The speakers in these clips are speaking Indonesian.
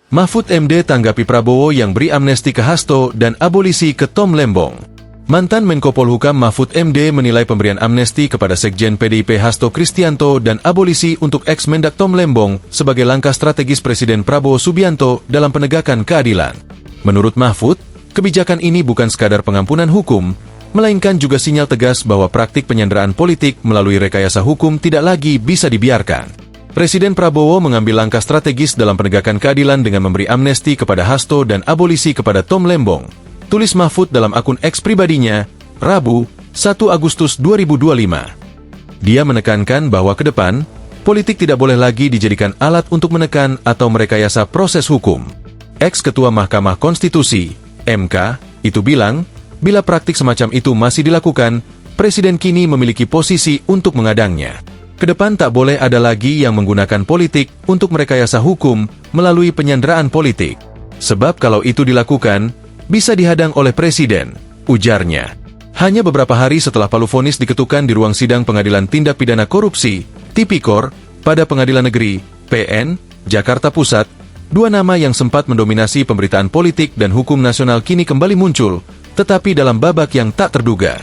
Mahfud MD tanggapi Prabowo yang beri amnesti ke Hasto dan abolisi ke Tom Lembong. Mantan Menko Polhukam Mahfud MD menilai pemberian amnesti kepada Sekjen PDIP Hasto Kristianto dan abolisi untuk ex-Mendak Tom Lembong sebagai langkah strategis Presiden Prabowo Subianto dalam penegakan keadilan. Menurut Mahfud, kebijakan ini bukan sekadar pengampunan hukum, melainkan juga sinyal tegas bahwa praktik penyanderaan politik melalui rekayasa hukum tidak lagi bisa dibiarkan. Presiden Prabowo mengambil langkah strategis dalam penegakan keadilan dengan memberi amnesti kepada Hasto dan abolisi kepada Tom Lembong. Tulis Mahfud dalam akun X pribadinya, Rabu, 1 Agustus 2025. Dia menekankan bahwa ke depan, politik tidak boleh lagi dijadikan alat untuk menekan atau merekayasa proses hukum. Ex-Ketua Mahkamah Konstitusi, MK, itu bilang, bila praktik semacam itu masih dilakukan, Presiden kini memiliki posisi untuk mengadangnya. Kedepan tak boleh ada lagi yang menggunakan politik untuk merekayasa hukum melalui penyanderaan politik. Sebab kalau itu dilakukan, bisa dihadang oleh Presiden, ujarnya. Hanya beberapa hari setelah palu vonis diketukan di ruang sidang Pengadilan Tindak Pidana Korupsi, Tipikor, pada Pengadilan Negeri, PN, Jakarta Pusat, dua nama yang sempat mendominasi pemberitaan politik dan hukum nasional kini kembali muncul, tetapi dalam babak yang tak terduga.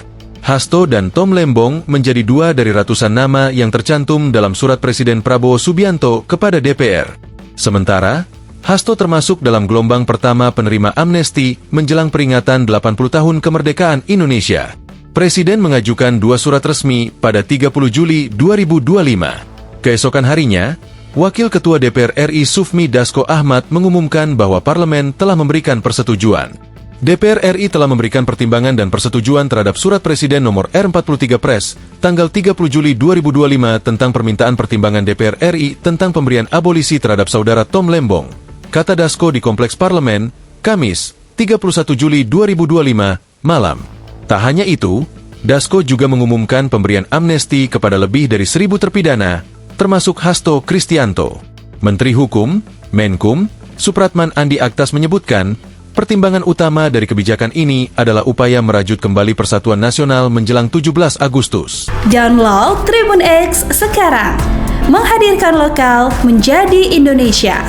Hasto dan Tom Lembong menjadi dua dari ratusan nama yang tercantum dalam surat Presiden Prabowo Subianto kepada DPR. Sementara, Hasto termasuk dalam gelombang pertama penerima amnesti menjelang peringatan 80 tahun kemerdekaan Indonesia. Presiden mengajukan dua surat resmi pada 30 Juli 2025. Keesokan harinya, Wakil Ketua DPR RI Sufmi Dasko Ahmad mengumumkan bahwa parlemen telah memberikan persetujuan. DPR RI telah memberikan pertimbangan dan persetujuan terhadap Surat Presiden nomor R43 Pres, tanggal 30 Juli 2025 tentang permintaan pertimbangan DPR RI tentang pemberian abolisi terhadap saudara Tom Lembong, kata Dasko di Kompleks Parlemen, Kamis, 31 Juli 2025, malam. Tak hanya itu, Dasko juga mengumumkan pemberian amnesti kepada lebih dari 1.000 terpidana, termasuk Hasto Kristianto. Menteri Hukum, Menkum, Supratman Andi Aktas menyebutkan, pertimbangan utama dari kebijakan ini adalah upaya merajut kembali Persatuan Nasional menjelang 17 Agustus. Download Tribun X sekarang, menghadirkan lokal menjadi Indonesia.